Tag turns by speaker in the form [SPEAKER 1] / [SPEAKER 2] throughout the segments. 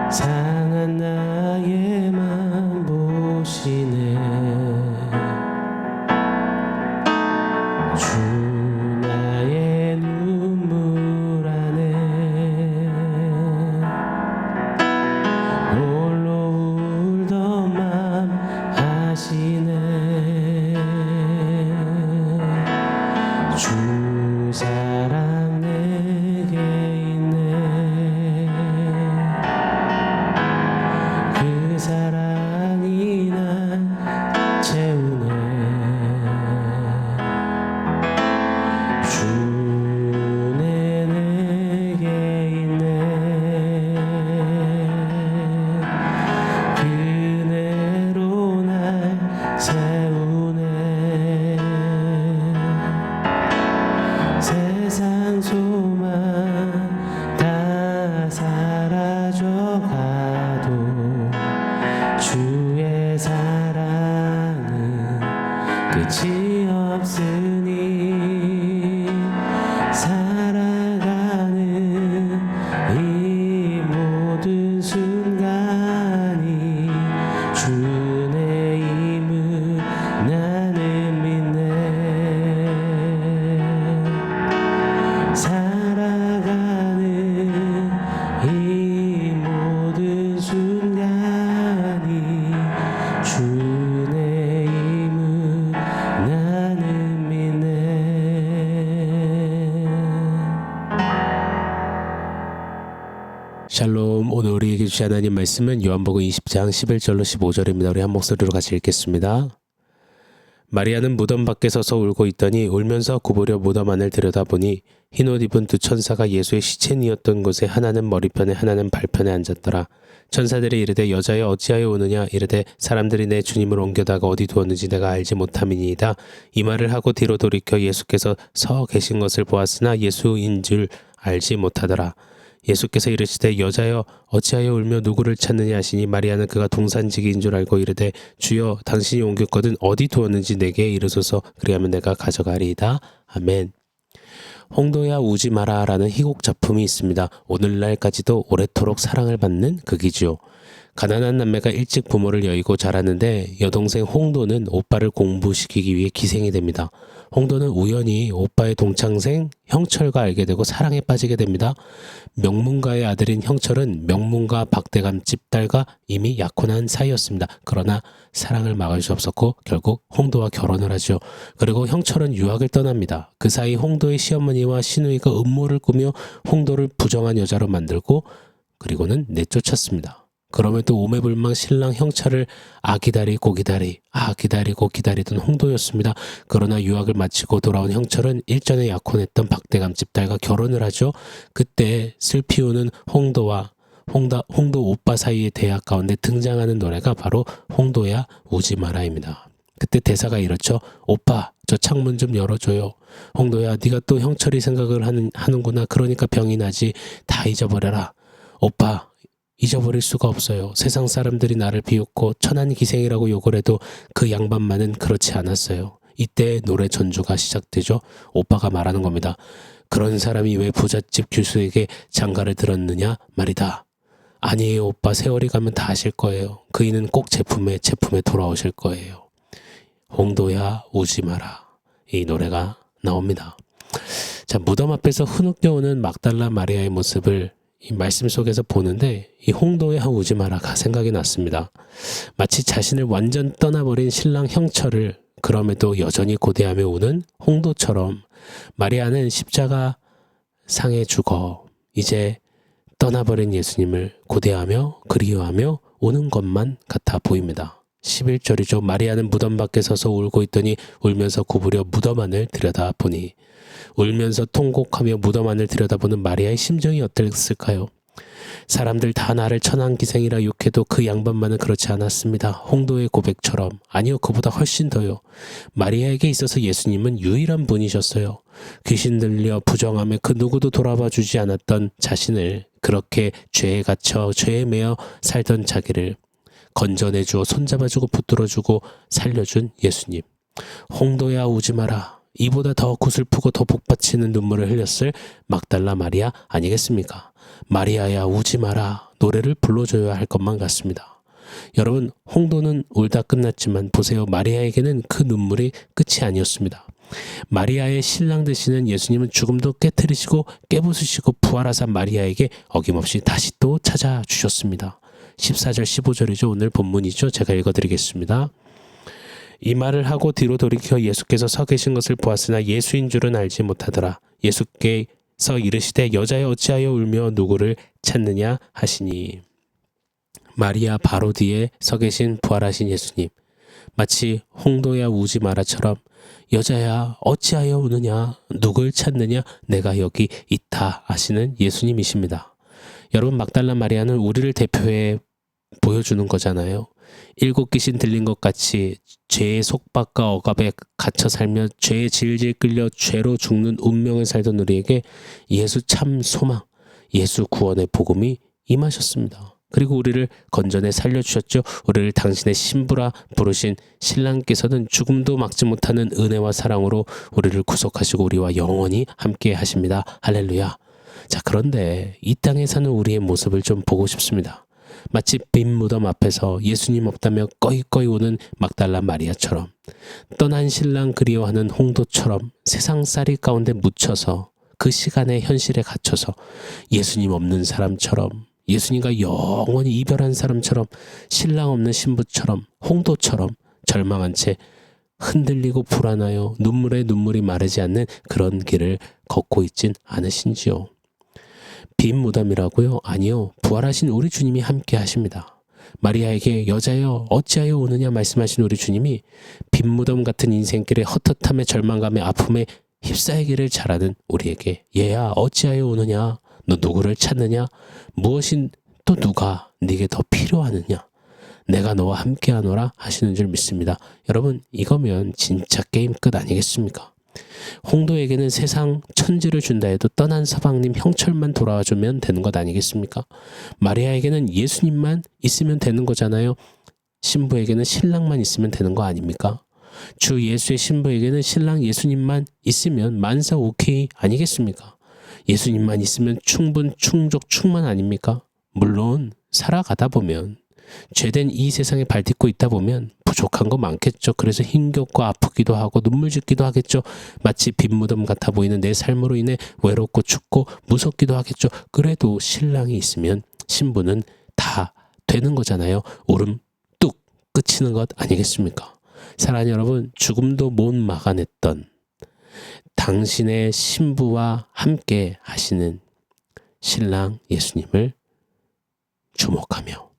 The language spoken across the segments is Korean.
[SPEAKER 1] 상한 나의 맘 보시네. 주 나의 눈물 안에 홀로 울던 맘 아시네. 주 사랑 내게 있네. 그 사랑이 날 채우네. 주네 내게 있네. 그네로 날 세우네. 세상 소망 다 사라져가도 주의 사랑은 끝이 없으니 살아가는 이 모든 순간이 주의 힘을 나는 믿네. 살아가는 이 모든 순간이 주의 힘을 나는 믿네. 샬롬. 오늘 우리에게 주신 하나님 말씀은 요한복음 20장 11절로 15절입니다. 우리 한 목소리로 같이 읽겠습니다. 마리아는 무덤 밖에 서서 울고 있더니 울면서 구부려 무덤 안을 들여다보니 흰옷 입은 두 천사가 예수의 시체니었던 곳에 하나는 머리편에 하나는 발편에 앉았더라. 천사들이 이르되 여자여 어찌하여 우느냐. 이르되 사람들이 내 주님을 옮겨다가 어디 두었는지 내가 알지 못함이니이다. 이 말을 하고 뒤로 돌이켜 예수께서 서 계신 것을 보았으나 예수인 줄 알지 못하더라. 예수께서 이르시되 여자여 어찌하여 울며 누구를 찾느냐 하시니 마리아는 그가 동산지기인 줄 알고 이르되 주여 당신이 옮겼거든 어디 두었는지 내게 이르소서. 그리하면 내가 가져가리이다. 아멘. 홍도야 우지 마라 라는 희곡 작품이 있습니다. 오늘날까지도 오래도록 사랑을 받는 극이지요. 가난한 남매가 일찍 부모를 여의고 자라는데 여동생 홍도는 오빠를 공부시키기 위해 기생이 됩니다. 홍도는 우연히 오빠의 동창생 형철과 알게 되고 사랑에 빠지게 됩니다. 명문가의 아들인 형철은 명문가 박대감 집딸과 이미 약혼한 사이였습니다. 그러나 사랑을 막을 수 없었고 결국 홍도와 결혼을 하죠. 그리고 형철은 유학을 떠납니다. 그 사이 홍도의 시어머니와 시누이가 음모를 꾸며 홍도를 부정한 여자로 만들고 그리고는 내쫓았습니다. 그럼에도 오매불망 신랑 형철을 기다리고 기다리던 홍도였습니다. 그러나 유학을 마치고 돌아온 형철은 일전에 약혼했던 박대감 집딸과 결혼을 하죠. 그때 슬피 우는 홍도 오빠 사이의 대화 가운데 등장하는 노래가 바로 홍도야 우지 마라입니다. 그때 대사가 이렇죠. 오빠 저 창문 좀 열어줘요. 홍도야 네가 또 형철이 생각을 하는구나. 그러니까 병이 나지. 다 잊어버려라. 오빠 잊어버릴 수가 없어요. 세상 사람들이 나를 비웃고 천한 기생이라고 욕을 해도 그 양반만은 그렇지 않았어요. 이때 노래 전주가 시작되죠. 오빠가 말하는 겁니다. 그런 사람이 왜 부잣집 교수에게 장가를 들었느냐 말이다. 아니에요 오빠, 세월이 가면 다 아실 거예요. 그이는 꼭 제품에 돌아오실 거예요. 홍도야 우지 마라. 이 노래가 나옵니다. 자, 무덤 앞에서 흐느껴오는 막달라 마리아의 모습을 이 말씀 속에서 보는데 이 홍도야 우지 마라가 생각이 났습니다. 마치 자신을 완전 떠나버린 신랑 형철을 그럼에도 여전히 고대하며 우는 홍도처럼 마리아는 십자가 상에 죽어 이제 떠나버린 예수님을 고대하며 그리워하며 우는 것만 같아 보입니다. 11절이죠. 마리아는 무덤 밖에 서서 울고 있더니 울면서 구부려 무덤 안을 들여다보니. 울면서 통곡하며 무덤 안을 들여다보는 마리아의 심정이 어땠을까요? 사람들 다 나를 천한 기생이라 욕해도 그 양반만은 그렇지 않았습니다. 홍도의 고백처럼. 아니요, 그보다 훨씬 더요. 마리아에게 있어서 예수님은 유일한 분이셨어요. 귀신 들려 부정하며 그 누구도 돌아봐 주지 않았던 자신을, 그렇게 죄에 갇혀 죄에 매여 살던 자기를 건져내주어 손잡아주고 붙들어주고 살려준 예수님. 홍도야 우지 마라. 이보다 더 구슬프고 더 복받치는 눈물을 흘렸을 막달라 마리아 아니겠습니까? 마리아야 우지 마라. 노래를 불러줘야 할 것만 같습니다. 여러분, 홍도는 울다 끝났지만 보세요. 마리아에게는 그 눈물이 끝이 아니었습니다. 마리아의 신랑 되시는 예수님은 죽음도 깨트리시고 깨부수시고 부활하사 마리아에게 어김없이 다시 또 찾아주셨습니다. 14절 15절이죠. 오늘 본문이죠. 제가 읽어드리겠습니다. 이 말을 하고 뒤로 돌이켜 예수께서 서 계신 것을 보았으나 예수인 줄은 알지 못하더라. 예수께서 이르시되 여자여 어찌하여 울며 누구를 찾느냐 하시니. 마리아 바로 뒤에 서 계신 부활하신 예수님. 마치 홍도야 우지 마라처럼 여자야 어찌하여 우느냐 누굴 찾느냐 내가 여기 있다 하시는 예수님이십니다. 여러분, 막달라 마리아는 우리를 대표해 보여주는 거잖아요. 7 귀신 들린 것 같이 죄의 속박과 억압에 갇혀 살며 죄에 질질 끌려 죄로 죽는 운명을 살던 우리에게 예수 참 소망, 예수 구원의 복음이 임하셨습니다. 그리고 우리를 건전에 살려주셨죠. 우리를 당신의 신부라 부르신 신랑께서는 죽음도 막지 못하는 은혜와 사랑으로 우리를 구속하시고 우리와 영원히 함께 하십니다. 할렐루야. 자, 그런데 이 땅에 사는 우리의 모습을 좀 보고 싶습니다. 마치 빈 무덤 앞에서 예수님 없다며 꺼이꺼이 우는 막달라 마리아처럼, 떠난 신랑 그리워하는 홍도처럼 세상살이 가운데 묻혀서 그 시간의 현실에 갇혀서 예수님 없는 사람처럼, 예수님과 영원히 이별한 사람처럼, 신랑 없는 신부처럼, 홍도처럼 절망한 채 흔들리고 불안하여 눈물에 눈물이 마르지 않는 그런 길을 걷고 있진 않으신지요? 빈 무덤이라고요? 아니요. 부활하신 우리 주님이 함께 하십니다. 마리아에게 여자여 어찌하여 우느냐 말씀하신 우리 주님이 빈 무덤 같은 인생길의 헛헛함에 절망감에 아픔에 휩싸이기를 잘하는 우리에게 얘야 어찌하여 우느냐 너 누구를 찾느냐 무엇인 또 누가 네게 더 필요하느냐 내가 너와 함께하노라 하시는 줄 믿습니다. 여러분, 이거면 진짜 게임 끝 아니겠습니까? 홍도에게는 세상 천지를 준다 해도 떠난 서방님 형철만 돌아와주면 되는 것 아니겠습니까? 마리아에게는 예수님만 있으면 되는 거잖아요. 신부에게는 신랑만 있으면 되는 거 아닙니까? 주 예수의 신부에게는 신랑 예수님만 있으면 만사 오케이 아니겠습니까? 예수님만 있으면 충분, 충족, 충만 아닙니까? 물론 살아가다 보면 죄된 이 세상에 발딛고 있다 보면 부족한 거 많겠죠. 그래서 힘겹고 아프기도 하고 눈물 짓기도 하겠죠. 마치 빈 무덤 같아 보이는 내 삶으로 인해 외롭고 춥고 무섭기도 하겠죠. 그래도 신랑이 있으면 신부는 다 되는 거잖아요. 울음 뚝 끝이는 것 아니겠습니까? 사랑하는 여러분, 죽음도 못 막아냈던 당신의 신부와 함께 하시는 신랑 예수님을 주목하며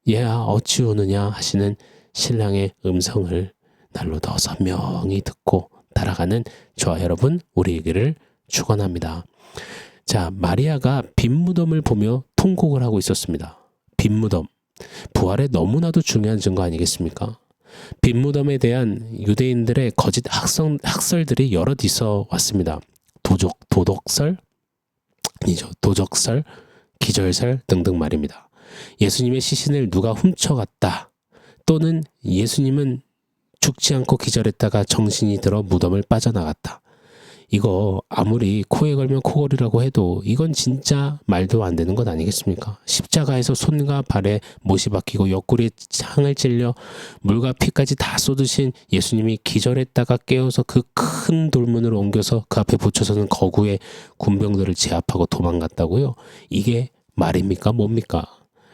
[SPEAKER 1] 얘야 어찌 우느냐 하시는 신랑의 음성을 날로 더 선명히 듣고 따라가는 저와 여러분 우리에게를 축원합니다. 자, 마리아가 빈 무덤을 보며 통곡을 하고 있었습니다. 빈 무덤, 부활의 너무나도 중요한 증거 아니겠습니까? 빈 무덤에 대한 유대인들의 거짓 학설들이 여럿 있어 왔습니다. 도덕설, 아니죠, 도적설, 기절설 등등 말입니다. 예수님의 시신을 누가 훔쳐갔다, 또는 예수님은 죽지 않고 기절했다가 정신이 들어 무덤을 빠져나갔다. 이거 아무리 코에 걸면 코걸이라고 해도 이건 진짜 말도 안 되는 것 아니겠습니까? 십자가에서 손과 발에 못이 박히고 옆구리에 창을 찔려 물과 피까지 다 쏟으신 예수님이 기절했다가 깨어서 그 큰 돌문으로 옮겨서 그 앞에 붙여서는 거구의 군병들을 제압하고 도망갔다고요? 이게 말입니까? 뭡니까?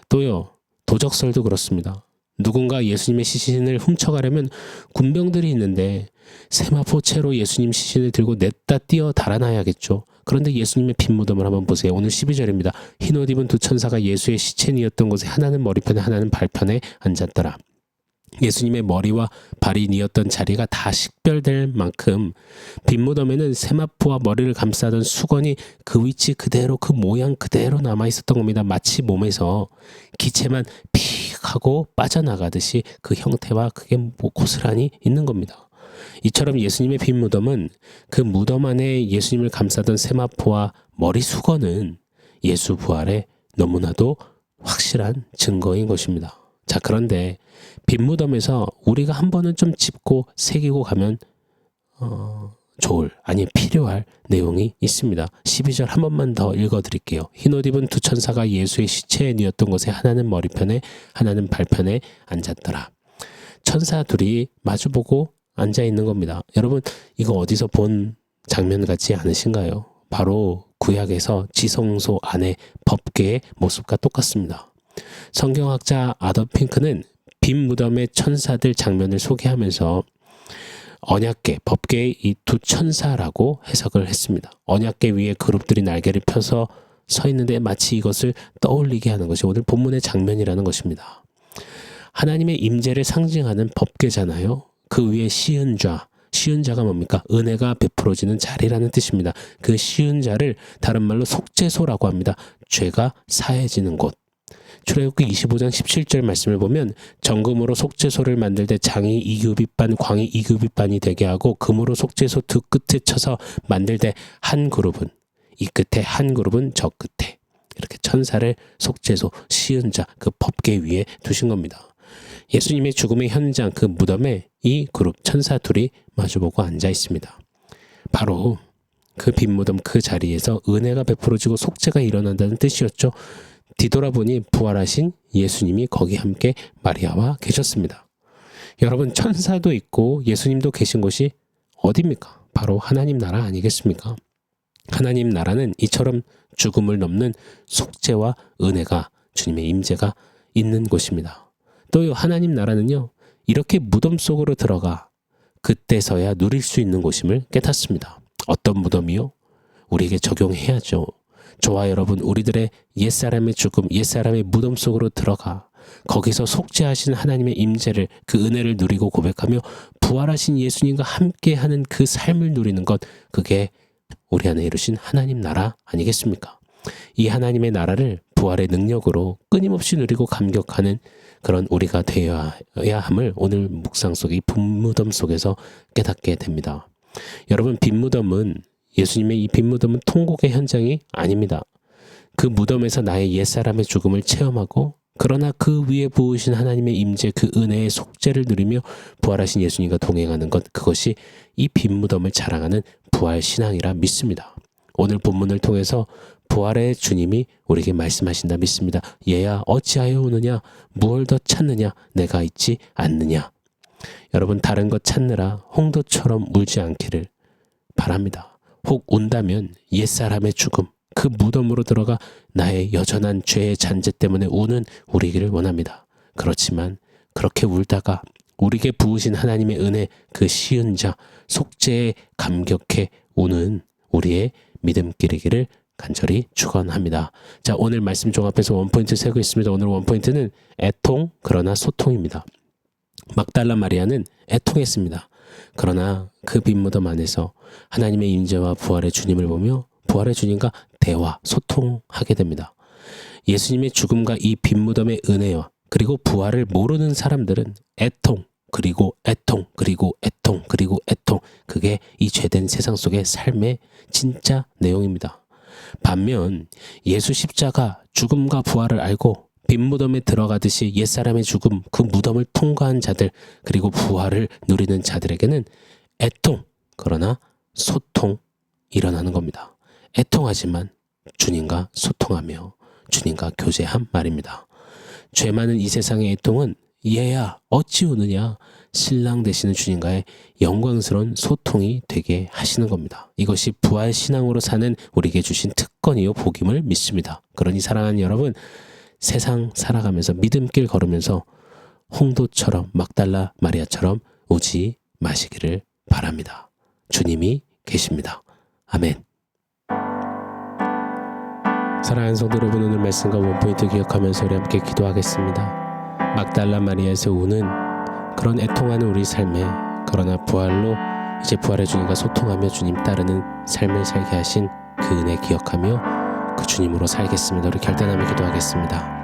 [SPEAKER 1] 또요, 도적설도 그렇습니다. 누군가 예수님의 시신을 훔쳐가려면 군병들이 있는데 세마포채로 예수님 시신을 들고 냈다 뛰어 달아나야겠죠. 그런데 예수님의 빈 무덤을 한번 보세요. 오늘 12절입니다. 흰옷 입은 두 천사가 예수의 시체니었던 곳에 하나는 머리편에 하나는 발편에 앉았더라. 예수님의 머리와 발이 뉘었던 자리가 다 식별될 만큼 빈 무덤에는 세마포와 머리를 감싸던 수건이 그 위치 그대로 그 모양 그대로 남아 있었던 겁니다. 마치 몸에서 기체만 픽 하고 빠져나가듯이 그 형태와 그게 고스란히 있는 겁니다. 이처럼 예수님의 빈 무덤은 그 무덤 안에 예수님을 감싸던 세마포와 머리 수건은 예수 부활의 너무나도 확실한 증거인 것입니다. 자, 그런데 빈 무덤에서 우리가 한 번은 좀 짚고 새기고 가면 필요할 내용이 있습니다. 12절 한 번만 더 읽어드릴게요. 흰옷 입은 두 천사가 예수의 시체에 뉘었던 곳에 하나는 머리편에 하나는 발편에 앉았더라. 천사 둘이 마주보고 앉아있는 겁니다. 여러분, 이거 어디서 본 장면 같지 않으신가요? 바로 구약에서 지성소 안의 법궤의 모습과 똑같습니다. 성경학자 아더 핑크는 빈 무덤의 천사들 장면을 소개하면서 언약궤, 법궤의 이 두 천사라고 해석을 했습니다. 언약궤 위에 그룹들이 날개를 펴서 서 있는데 마치 이것을 떠올리게 하는 것이 오늘 본문의 장면이라는 것입니다. 하나님의 임재를 상징하는 법궤잖아요. 그 위에 시은 자가 뭡니까? 은혜가 베풀어지는 자리라는 뜻입니다. 그 시은 자를 다른 말로 속죄소라고 합니다. 죄가 사해지는 곳. 출애굽기 25장 17절 말씀을 보면 정금으로 속죄소를 만들 때 장이 이규빗반, 광이 이규빗반이 되게 하고 금으로 속죄소 두 끝에 쳐서 만들 때 한 그룹은 이 끝에 한 그룹은 저 끝에 이렇게 천사를 속죄소, 시은 자, 그 법궤 위에 두신 겁니다. 예수님의 죽음의 현장 그 무덤에 이 그룹 천사 둘이 마주보고 앉아 있습니다. 바로 그 빈 무덤 그 자리에서 은혜가 베풀어지고 속죄가 일어난다는 뜻이었죠. 뒤돌아보니 부활하신 예수님이 거기 함께 마리아와 계셨습니다. 여러분, 천사도 있고 예수님도 계신 곳이 어디입니까? 바로 하나님 나라 아니겠습니까? 하나님 나라는 이처럼 죽음을 넘는 속죄와 은혜가 주님의 임재가 있는 곳입니다. 또 하나님 나라는요, 이렇게 무덤 속으로 들어가 그때서야 누릴 수 있는 곳임을 깨닫습니다. 어떤 무덤이요? 우리에게 적용해야죠. 저와 여러분, 우리들의 옛사람의 죽음, 옛사람의 무덤 속으로 들어가 거기서 속죄하신 하나님의 임재를, 그 은혜를 누리고 고백하며 부활하신 예수님과 함께하는 그 삶을 누리는 것, 그게 우리 안에 이루신 하나님 나라 아니겠습니까? 이 하나님의 나라를 부활의 능력으로 끊임없이 누리고 감격하는 그런 우리가 되어야 함을 오늘 묵상 속의 빈무덤 속에서 깨닫게 됩니다. 여러분, 빈무덤은, 예수님의 이 빈무덤은 통곡의 현장이 아닙니다. 그 무덤에서 나의 옛사람의 죽음을 체험하고, 그러나 그 위에 부으신 하나님의 임재, 그 은혜의 속죄를 누리며 부활하신 예수님과 동행하는 것, 그것이 이 빈무덤을 자랑하는 부활 신앙이라 믿습니다. 오늘 본문을 통해서 부활의 주님이 우리에게 말씀하신다 믿습니다. 얘야 어찌하여 우느냐? 무얼 더 찾느냐? 내가 있지 않느냐? 여러분, 다른 것 찾느라 홍도처럼 울지 않기를 바랍니다. 혹 운다면 옛사람의 죽음, 그 무덤으로 들어가 나의 여전한 죄의 잔재 때문에 우는 우리기를 원합니다. 그렇지만 그렇게 울다가 우리에게 부으신 하나님의 은혜, 그 시은 자, 속죄에 감격해 우는 우리의 믿음길이기를 간절히 축원합니다. 자, 오늘 말씀 종합해서 원포인트 세고 있습니다. 오늘 원포인트는 애통 그러나 소통입니다. 막달라 마리아는 애통했습니다. 그러나 그 빈무덤 안에서 하나님의 임재와 부활의 주님을 보며 부활의 주님과 대화, 소통하게 됩니다. 예수님의 죽음과 이 빈무덤의 은혜와 그리고 부활을 모르는 사람들은 애통, 그리고 애통, 그리고 애통, 그리고 애통, 그게 이 죄된 세상 속의 삶의 진짜 내용입니다. 반면 예수 십자가 죽음과 부활을 알고 빈무덤에 들어가듯이 옛사람의 죽음, 그 무덤을 통과한 자들, 그리고 부활을 누리는 자들에게는 애통, 그러나 소통 일어나는 겁니다. 애통하지만 주님과 소통하며 주님과 교제한 말입니다. 죄 많은 이 세상의 애통은 얘야 어찌 우느냐? 신랑 되시는 주님과의 영광스러운 소통이 되게 하시는 겁니다. 이것이 부활 신앙으로 사는 우리에게 주신 특권이요 복임을 믿습니다. 그러니 사랑하는 여러분, 세상 살아가면서 믿음길 걸으면서 홍도처럼 막달라 마리아처럼 우지 마시기를 바랍니다. 주님이 계십니다. 아멘. 사랑하는 성도 여러분, 오늘 말씀과 원포인트 기억하면서 우리 함께 기도하겠습니다. 막달라 마리아에서 우는 그런 애통하는 우리 삶에, 그러나 부활로 이제 부활의 주님과 소통하며 주님 따르는 삶을 살게 하신 그 은혜 기억하며 그 주님으로 살겠습니다. 우리 결단하며 기도하겠습니다.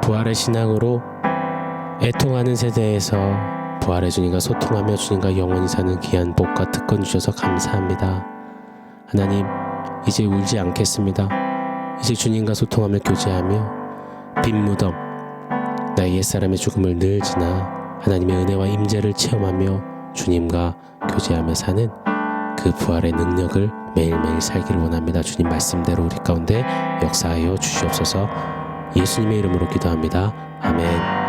[SPEAKER 1] 부활의 신앙으로 애통하는 세대에서 부활의 주님과 소통하며 주님과 영원히 사는 귀한 복과 특권 주셔서 감사합니다. 하나님, 이제 울지 않겠습니다. 이제 주님과 소통하며 교제하며 빈 무덤, 나의 옛사람의 죽음을 늘 지나 하나님의 은혜와 임재를 체험하며 주님과 교제하며 사는 그 부활의 능력을 매일매일 살기를 원합니다. 주님 말씀대로 우리 가운데 역사하여 주시옵소서. 예수님의 이름으로 기도합니다. 아멘.